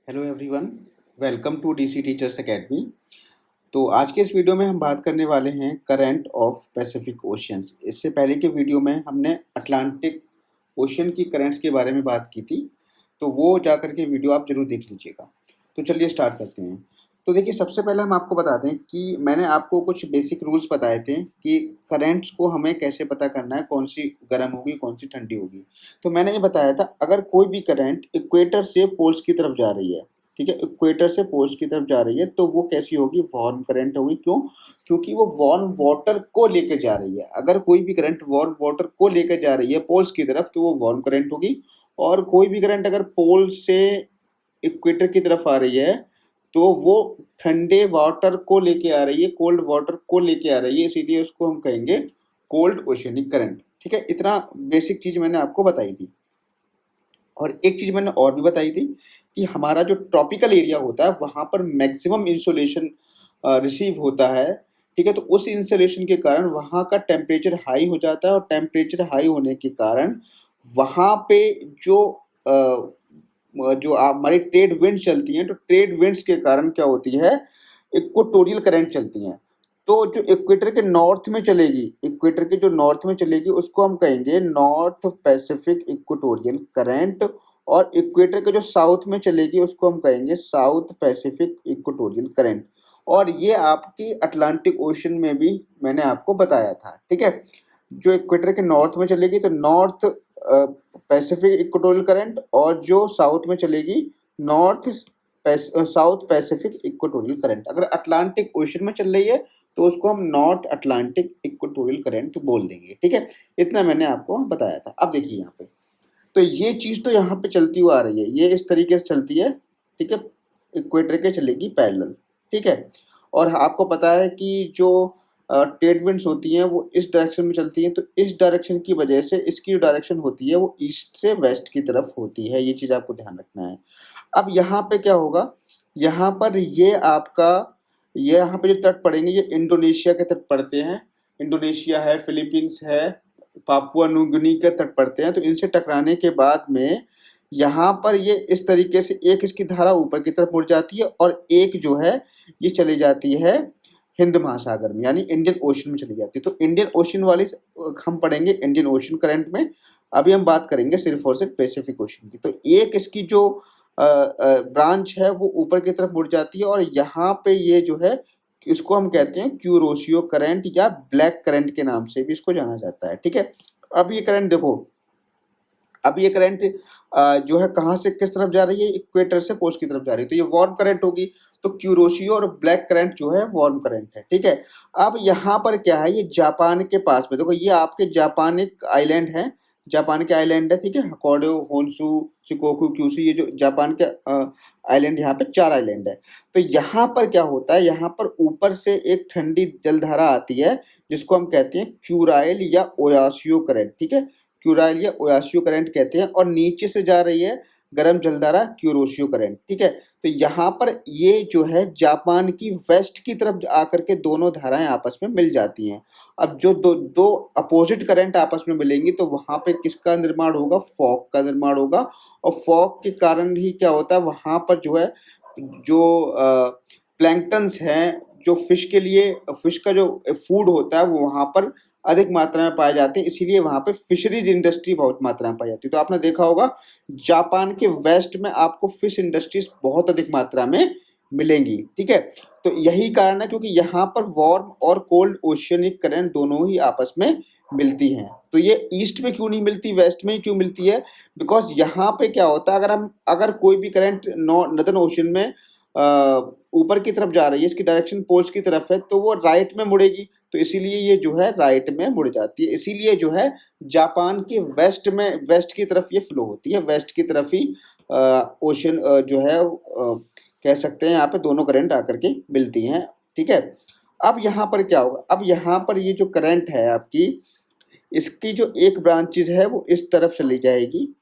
Hello everyone, welcome to DC teachers academy. तो आज के इस वीडियो में हम बात करने वाले हैं करंट ऑफ पैसिफिक ओशियंस। इससे पहले के वीडियो में हमने अटलांटिक ओशियन की करंट्स के बारे में बात की थी, तो वो जा कर के वीडियो आप जरूर देख लीजिएगा। तो चलिए स्टार्ट करते हैं। तो देखिए, सबसे पहले हम आपको बताते हैं कि मैंने आपको कुछ बेसिक रूल्स बताए थे कि करंट्स को हमें कैसे पता करना है, कौन सी गर्म होगी कौन सी ठंडी होगी। तो मैंने ये बताया था, अगर कोई भी करंट इक्वेटर से पोल्स की तरफ जा रही है, ठीक है, इक्वेटर से पोल्स की तरफ जा रही है, तो वो कैसी होगी? वार्म करंट होगी। क्यों? क्योंकि वो वार्म वाटर को लेकर जा रही है। अगर कोई भी करंट वार्म वाटर को लेकर जा रही है पोल्स की तरफ, तो वो वार्म करंट होगी। और कोई भी करंट अगर पोल से इक्वेटर की तरफ आ रही है, तो वो ठंडे वाटर को लेके आ रही है, कोल्ड वाटर को लेके आ रही है, इसीलिए उसको हम कहेंगे कोल्ड ओशियनिक करंट। ठीक है, इतना बेसिक चीज मैंने आपको बताई थी। और एक चीज मैंने और भी बताई थी कि हमारा जो ट्रॉपिकल एरिया होता है वहां पर मैक्सिमम इंसोलेशन रिसीव होता है। ठीक है, तो उस इंसोलेशन के कारण वहां का टेम्परेचर हाई हो जाता है, और टेम्परेचर हाई होने के कारण वहां पे जो हमारी ट्रेड विंड चलती हैं, तो ट्रेड विंड्स के कारण क्या होती है? इक्वेटोरियल करंट चलती हैं। तो जो इक्वेटर के नॉर्थ में चलेगी, इक्वेटर के जो नॉर्थ में चलेगी, उसको हम कहेंगे नॉर्थ पैसिफिक इक्वेटोरियल करंट। और इक्वेटर के जो साउथ में चलेगी, उसको हम कहेंगे साउथ पैसिफिक इक्वेटोरियल करंट। और ये आपकी अटलांटिक ओशन में भी मैंने आपको बताया था। ठीक है, जो इक्वेटर के नॉर्थ में चलेगी तो नॉर्थ पैसिफिक इक्वेटोरियल करंट, और जो साउथ में चलेगी north south Pacific equatorial current. अगर अटलांटिक ओशन में चल रही है तो उसको हम नॉर्थ अटलांटिक इक्वेटोरियल करंट बोल देंगे। ठीक है, इतना मैंने आपको बताया था। अब देखिए यहाँ पे, तो ये चीज तो यहाँ पे चलती हुई आ रही है, ये इस तरीके से चलती है। ठीक है, इक्वेटर के चलेगी पैरेलल। ठीक है, और आपको पता है कि जो ट्रेड विंड्स होती हैं वो इस डायरेक्शन में चलती हैं, तो इस डायरेक्शन की वजह से इसकी जो डायरेक्शन होती है वो ईस्ट से वेस्ट की तरफ होती है। ये चीज आपको ध्यान रखना है। अब यहाँ पे क्या होगा? यहाँ पर ये आपका, ये यहाँ पे जो तट पड़ेंगे ये इंडोनेशिया के तट पड़ते हैं। इंडोनेशिया है, फिलीपींस है, पापुआ न्यू गिनी के तट पड़ते हैं। तो इनसे टकराने के बाद में यहाँ पर ये इस तरीके से एक इसकी धारा ऊपर की तरफ मुड़ जाती है, और एक जो है ये चली जाती है हिंद महासागर में, यानी इंडियन ओशन में चली जाती है। तो इंडियन ओशन वाली हम पढ़ेंगे इंडियन ओशन करंट में। अभी हम बात करेंगे सिर्फ और सिर्फ पैसिफिक ओशन की। तो एक इसकी जो ब्रांच है वो ऊपर की तरफ मुड़ जाती है, और यहाँ पे ये जो है इसको हम कहते हैं क्यूरोसियो करंट, या ब्लैक करंट के नाम से भी इसको जाना जाता है। ठीक है, अब ये करंट देखो, अब ये करंट जो है कहाँ से किस तरफ जा रही है? इक्वेटर से पोल्स की तरफ जा रही है, तो ये वार्म करंट होगी। तो क्यूरोसियो और ब्लैक करंट जो है वार्म करंट है। ठीक है, अब यहाँ पर क्या है? ये जापान के पास में देखो, ये आपके जापानिक आइलैंड है, जापान के आइलैंड है। ठीक है, होक्काइडो, होन्शु, शिकोकू, क्यूशू, ये जो जापान के आइलैंड, यहाँ पे 4 आइलैंड है। तो यहाँ पर क्या होता है? यहाँ पर ऊपर से एक ठंडी जलधारा आती है, जिसको हम कहते हैं क्यूराइल या ओयासियो करंट। ठीक है, क्यूराइल या ओयासियो करंट कहते हैं, और नीचे से जा रही है गर्म जलधारा क्यूरोसियो करंट। ठीक है, तो यहाँ पर ये जो है जापान की वेस्ट की तरफ आकर के दोनों धाराएं आपस में मिल जाती हैं। अब जो दो दो अपोजिट करंट आपस में मिलेंगी, तो वहां पे किसका निर्माण होगा? फॉग का निर्माण होगा। और फॉग के कारण ही क्या होता है? वहां पर जो है जो प्लैंक्टन्स हैं, जो फिश के लिए, फिश का जो फूड होता है वो वहां पर अधिक मात्रा में पाए जाते हैं, इसीलिए वहां पे फिशरीज इंडस्ट्री बहुत मात्रा में पाई जाती है। तो आपने देखा होगा जापान के वेस्ट में आपको फिश इंडस्ट्रीज बहुत अधिक मात्रा में मिलेंगी। ठीक है, तो यही कारण है, क्योंकि यहाँ पर वार्म और कोल्ड ओशियनिक करंट दोनों ही आपस में मिलती हैं। तो ये ईस्ट में क्यों नहीं मिलती, वेस्ट में ही क्यों मिलती है? बिकॉज यहाँ पे क्या होता है, अगर कोई भी करंट नॉर्दर्न ओशन में ऊपर की तरफ जा रही है, इसकी डायरेक्शन पोल्स की तरफ है, तो वो राइट में मुड़ेगी। तो इसीलिए ये जो है राइट में मुड़ जाती है। इसीलिए जो है जापान के वेस्ट में, वेस्ट की तरफ ये फ्लो होती है, वेस्ट की तरफ ही ओशन जो है कह सकते हैं यहाँ पे दोनों करंट आकर के मिलती हैं। ठीक है, अब यहाँ पर क्या होगा? अब यहाँ पर ये जो करंट है आपकी, इसकी जो एक ब्रांचेज है वो इस तरफ चली जाएगी,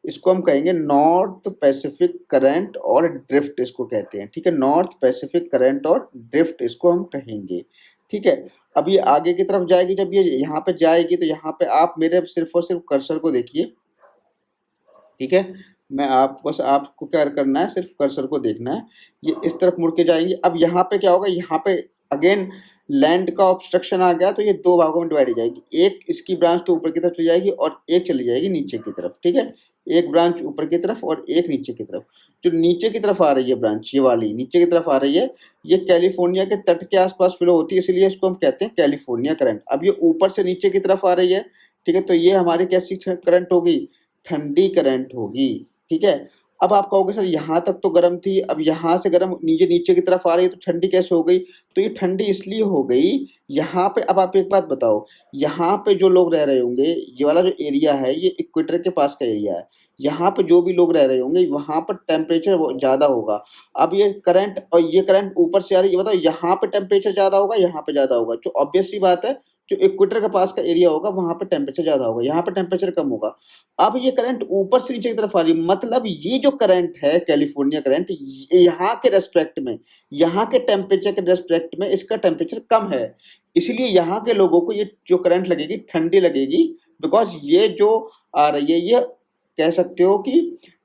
इसको हम कहेंगे नॉर्थ पैसिफिक करंट और ड्रिफ्ट इसको कहते हैं। ठीक है, नॉर्थ पैसिफिक करंट और ड्रिफ्ट इसको हम कहेंगे। ठीक है, अब ये आगे की तरफ जाएगी, जब ये यहाँ पे जाएगी तो यहाँ पे आप मेरे सिर्फ और सिर्फ कर्सर को देखिए। ठीक है, मैं आप बस आपको क्या करना है, सिर्फ कर्सर को देखना है, ये इस तरफ मुड़ के जाएंगी। अब यहाँ पे क्या होगा, यहाँ पे अगेन लैंड का ऑब्स्ट्रक्शन आ गया, तो ये दो भागों में डिवाइड हो जाएगी। एक इसकी ब्रांच तो ऊपर की तरफ चली जाएगी और एक चली जाएगी नीचे की तरफ, ठीक है। एक ब्रांच ऊपर की तरफ और एक नीचे की तरफ। जो नीचे की तरफ आ रही है ब्रांच, ये वाली नीचे की तरफ आ रही है, ये कैलिफोर्निया के तट के आसपास फ्लो होती है, इसलिए इसको हम कहते हैं कैलिफोर्निया करंट। अब ये ऊपर से नीचे की तरफ आ रही है, ठीक है, तो ये हमारी कैसी करंट होगी, ठंडी करंट होगी, ठीक है। अब आप कहोगे सर यहाँ तक तो गर्म थी, अब यहाँ से गर्म नीचे नीचे की तरफ आ रही है तो ठंडी कैसे हो गई, तो ये ठंडी इसलिए हो गई यहाँ पे। अब आप एक बात बताओ, यहाँ पे जो लोग रह रहे होंगे, ये वाला जो एरिया है ये इक्वेटर के पास का एरिया है, यहाँ पे जो भी लोग रह रहे होंगे वहां पर टेम्परेचर ज्यादा होगा। अब ये करंट और ये करंट ऊपर से आ रही है, ये बताओ यहाँ पे टेम्परेचर ज्यादा होगा, यहाँ पे ज्यादा होगा, जो ऑब्वियस सी बात है, जो इक्वेटर के पास का एरिया होगा वहां पे टेम्परेचर ज्यादा होगा, यहाँ पे टेम्परेचर कम होगा। अब ये करंट ऊपर से नीचे की तरफ आ रही है, मतलब ये जो करंट है कैलिफोर्निया करंट, यहाँ के रेस्पेक्ट में, यहाँ के टेम्परेचर के रेस्पेक्ट में इसका टेम्परेचर कम है, इसलिए यहाँ के लोगों को ये जो करंट लगेगी ठंडी लगेगी। बिकॉज ये जो आ रही है, ये कह सकते हो कि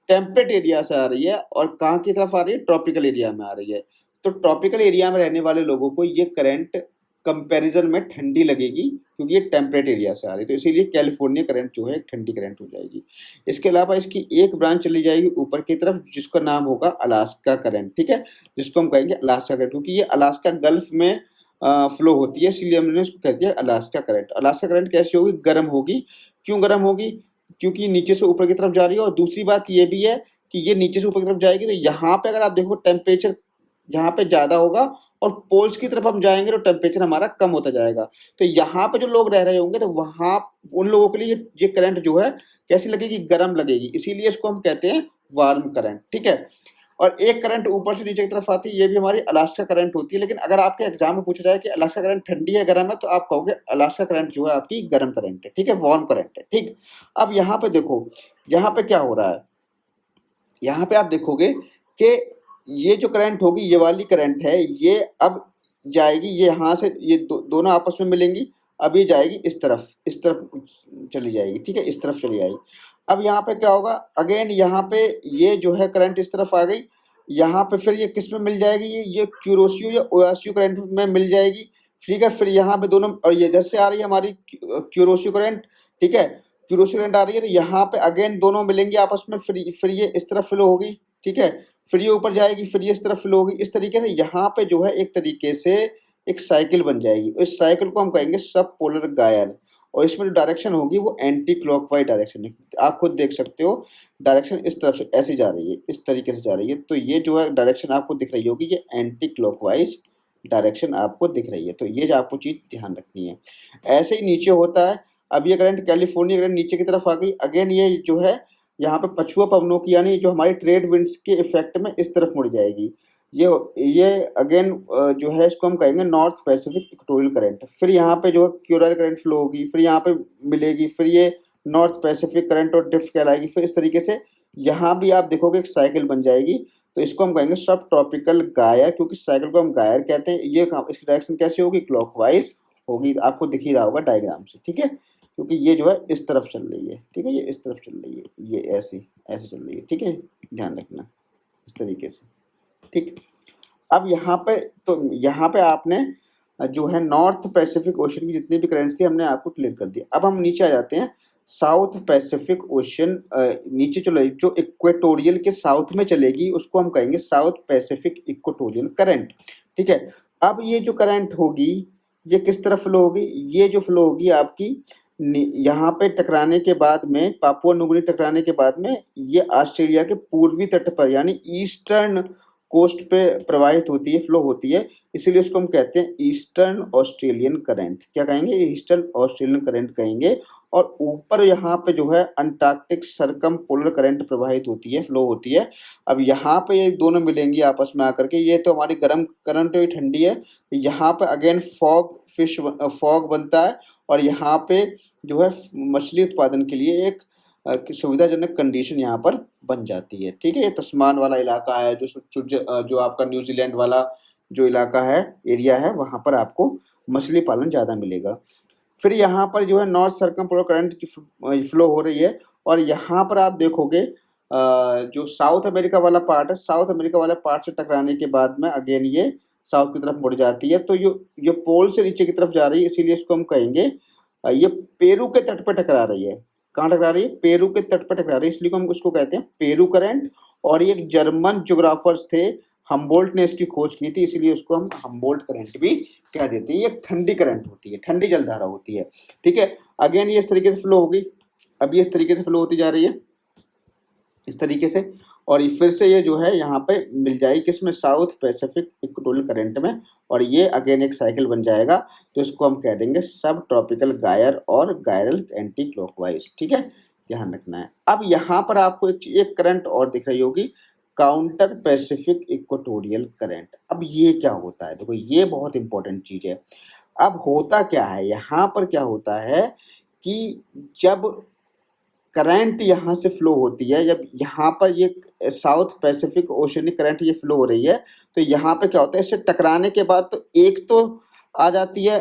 टेम्परेट एरिया से आ रही है, और कहाँ की तरफ आ रही है, ट्रॉपिकल एरिया में आ रही है। तो ट्रॉपिकल एरिया में रहने वाले लोगों को ये करंट कंपैरिजन में ठंडी लगेगी, क्योंकि ये टेम्परेट एरिया से आ रही है, तो इसीलिए कैलिफोर्निया करंट जो है एक ठंडी करंट हो जाएगी। इसके अलावा इसकी एक ब्रांच चली जाएगी ऊपर की तरफ, जिसका नाम होगा अलास्का करंट, ठीक है, जिसको हम कहेंगे अलास्का करंट, क्योंकि ये अलास्का गल्फ में फ्लो होती है, इसलिए हमने इसको कह दिया अलास्का करंट। अलास्का करंट कैसी होगी, गर्म होगी। क्यों गर्म होगी, क्योंकि नीचे से ऊपर की तरफ जा रही है, और दूसरी बात ये भी है कि ये नीचे से ऊपर की तरफ जाएगी, तो यहाँ पे अगर आप देखो टेम्परेचर यहाँ पे ज्यादा होगा, और पोल्स की तरफ हम जाएंगे तो टेम्परेचर हमारा कम होता जाएगा। तो यहाँ पे जो लोग रह रहे होंगे तो वहां उन लोगों के लिए ये करंट जो है कैसी लगेगी, गर्म लगेगी, इसीलिए इसको हम कहते हैं वार्म करंट, ठीक है। और एक करंट ऊपर से नीचे की तरफ आती है, ये भी हमारी अलास्का करंट होती है। लेकिन अगर आपके एग्जाम में पूछा जाए कि अलास्का करंट ठंडी है गर्म है, तो आप कहोगे अलास्का करंट जो है आपकी गर्म करंट है, ठीक है, वार्म करंट है, ठीक। अब यहाँ पे देखो, यहाँ पे क्या हो रहा है, यहाँ पे आप देखोगे कि ये जो करंट होगी, ये वाली करंट है, ये अब जाएगी, ये यहाँ से ये दोनों आपस में मिलेंगी, अब ये जाएगी इस तरफ चली जाएगी, ठीक है, इस तरफ चली जाएगी। अब यहाँ पे क्या होगा, अगेन यहाँ पे ये जो है करंट इस तरफ आ गई, यहाँ पे फिर ये किस में मिल जाएगी, ये क्यूरोसियो या ओयासियो करंट में मिल जाएगी, ठीक है। फिर यहाँ पे दोनों, और ये इधर से आ रही है हमारी क्यूरोसियो करंट, ठीक है, क्यूरोसियो करंट आ रही है, तो यहाँ पे अगेन दोनों मिलेंगे आपस में, फिर ये इस तरफ फ्लो होगी, ठीक है, फिर ये ऊपर जाएगी, फिर ये इस तरफ फ्लो होगी। इस तरीके से यहाँ पे जो है एक तरीके से एक साइकिल बन जाएगी। इस साइकिल को हम कहेंगे सब पोलर गायर, और इसमें जो डायरेक्शन होगी वो एंटी क्लॉकवाइज डायरेक्शन है। आप खुद देख सकते हो डायरेक्शन इस तरफ से ऐसी जा रही है, इस तरीके से जा रही है, तो ये जो है डायरेक्शन आपको दिख रही होगी, ये एंटी क्लॉकवाइज डायरेक्शन आपको दिख रही है। तो ये जो आपको चीज ध्यान रखनी है। ऐसे ही नीचे होता है, अब ये करंट कैलिफोर्निया करंट नीचे की तरफ आ गई, अगेन ये जो है यहाँ पे पछुआ पवनों की, यानी जो हमारी ट्रेड विंड्स के इफेक्ट में इस तरफ मुड़ जाएगी। ये अगेन जो है इसको हम कहेंगे नॉर्थ पैसिफिक इक्वेटोरियल करंट। फिर यहाँ पे जो है क्यूरल करंट फ्लो होगी, फिर यहाँ पे मिलेगी, फिर ये नॉर्थ पैसिफिक करंट और ड्रिफ्ट कहलाएगी। फिर इस तरीके से यहाँ भी आप देखोगे एक साइकिल बन जाएगी, तो इसको हम कहेंगे सब ट्रॉपिकल गायर, क्योंकि साइकिल को हम गायर कहते हैं। ये इसकी डायरेक्शन कैसे होगी, क्लॉकवाइज होगी, आपको दिख ही रहा होगा डायग्राम से, ठीक है, क्योंकि ये जो है इस तरफ चल रही है, ठीक है, ये इस तरफ चल रही है, ये ऐसे ऐसे चल रही है, ठीक है, ध्यान रखना इस तरीके से, ठीक। अब यहाँ पे, तो यहाँ पे आपने जो है नॉर्थ पैसिफिक ओशन की जितनी भी करंट थी हमने आपको क्लियर कर दिया। अब हम नीचे आ जाते हैं, साउथ पैसिफिक ओशन नीचे चलो, जो इक्वेटोरियल के साउथ में चलेगी उसको हम कहेंगे साउथ पैसिफिक इक्वेटोरियल करंट, ठीक है। अब ये जो करंट होगी ये किस तरफ फ्लो होगी, ये जो फ्लो होगी आपकी यहाँ पे टकराने के बाद में, पापुआ न्यू टकराने के बाद में, ये ऑस्ट्रेलिया के पूर्वी तट पर यानी ईस्टर्न कोस्ट पे प्रवाहित होती है, फ्लो होती है, इसीलिए उसको हम कहते हैं ईस्टर्न ऑस्ट्रेलियन करंट। क्या कहेंगे, ईस्टर्न ऑस्ट्रेलियन करंट कहेंगे। और ऊपर यहाँ पे जो है अंटार्कटिक सरकम पोलर करंट प्रवाहित होती है, फ्लो होती है। अब यहाँ पे ये दोनों मिलेंगी आपस में आकर के, ये तो हमारी गर्म करंट है, ठंडी है। यहाँ पे अगेन फॉग बनता है, और यहाँ पे जो है मछली उत्पादन के लिए एक सुविधाजनक कंडीशन यहाँ पर बन जाती है, ठीक है। ये तस्मान वाला इलाका है, जो आपका न्यूजीलैंड वाला जो इलाका है, एरिया है, वहाँ पर आपको मछली पालन ज़्यादा मिलेगा। फिर यहाँ पर जो है north circum polar current flow हो रही है, और यहाँ पर आप देखोगे जो साउथ अमेरिका वाला पार्ट है, साउथ अमेरिका वाले पार्ट से टकराने के बाद में अगेन ये साउथ की तरफ मुड़ जाती है। तो ये पोल से नीचे की तरफ जा रही है, इसीलिए इसको हम कहेंगे ये पेरू के तट पर टकरा रही है। कहाँ टकरा रही है? पेरू के तट पर टकरा रही है, इसलिए हम उसको कहते हैं पेरू करंट। और ये एक जर्मन ज्योग्राफर्स थे, हम्बोल्ट ने इसकी खोज की थी, इसीलिए उसको हम हम्बोल्ट करंट भी कह देते हैं। ये एक ठंडी करंट होती है, ठंडी जलधारा होती है। ठीक है, अगेन ये इस तरीके से फ्लो होगी, अब ये इस तरीके से फ्लो होती जा रही है, इस तरीके से। और ये फिर से ये जो है यहाँ पे मिल जाएगी किसमें? साउथ पैसिफिक इक्वेटोरियल करंट में। और ये अगेन एक साइकिल बन जाएगा, तो इसको हम कह देंगे सब ट्रॉपिकल गायर और गायरल एंटी क्लॉकवाइज। ठीक है, ध्यान रखना है। अब यहाँ पर आपको एक करंट और दिख रही होगी, काउंटर पैसिफिक इक्वेटोरियल करंट। अब ये क्या होता है? देखो ये बहुत इंपॉर्टेंट चीज है। अब होता क्या है यहाँ पर? क्या होता है कि जब करंट यहाँ से फ्लो होती है, जब यहाँ पर ये साउथ पैसिफिक ओशियनिक करंट ये फ्लो हो रही है, तो यहाँ पे क्या होता है? इससे टकराने के बाद तो एक तो आ जाती है,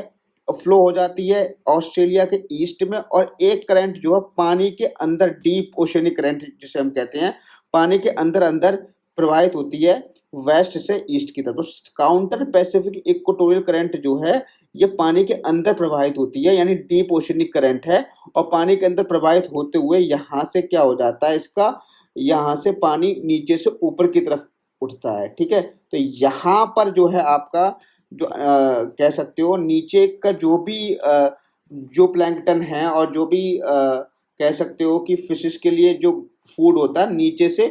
फ्लो हो जाती है ऑस्ट्रेलिया के ईस्ट में, और एक करंट जो है पानी के अंदर, डीप ओशियनिक करंट जिसे हम कहते हैं, पानी के अंदर अंदर प्रवाहित होती है वेस्ट से ईस्ट की तरफ। तो काउंटर पैसिफिक इक्वेटोरियल करंट जो है ये पानी के अंदर प्रवाहित होती है, यानी डीप ओशियनिक करंट है। और पानी के अंदर प्रवाहित होते हुए यहाँ से क्या हो जाता है इसका? यहाँ से पानी नीचे से ऊपर की तरफ उठता है। ठीक है, तो यहाँ पर जो है आपका जो कह सकते हो नीचे का जो प्लैंकटन है और जो भी कह सकते हो कि फिशेस के लिए जो फूड होता है, नीचे से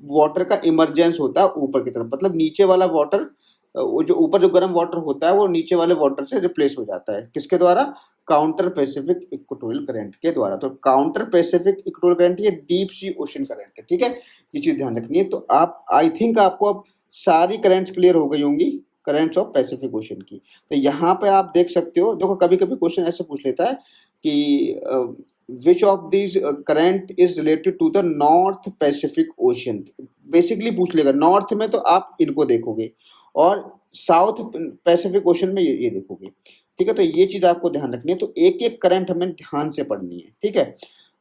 वाटर का इमरजेंस होता है ऊपर की तरफ। मतलब नीचे वाला वाटर, वो जो ऊपर जो गर्म वाटर होता है वो नीचे वाले वाटर से रिप्लेस हो जाता है। किसके द्वारा? काउंटर पैसिफिक इक्वेटोरियल करंट के द्वारा। तो काउंटर पैसिफिक इक्वेटोरियल करंट ये डीप सी ओशन करंट है। ठीक है, ये चीज ध्यान रखनी है। तो आप आई थिंक आपको अब सारी करंट्स क्लियर हो गई होंगी, करंट्स ऑफ पैसिफिक ओशन की। तो यहाँ पे आप देख सकते हो, देखो कभी कभी क्वेश्चन ऐसे पूछ लेता है कि which of this current is related to the North Pacific Ocean, basically पूछ लेगा। नॉर्थ में तो आप इनको देखोगे, और साउथ पैसिफिक ओशन में ये देखोगे। ठीक है, तो ये चीज आपको ध्यान रखनी है। तो एक एक करंट हमें ध्यान से पढ़नी है। ठीक है,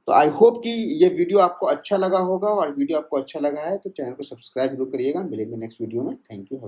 तो आई होप कि ये वीडियो आपको अच्छा लगा होगा, और वीडियो आपको अच्छा लगा है तो चैनल को सब्सक्राइब जरूर करिएगा। मिलेंगे नेक्स्ट वीडियो में। Thank you.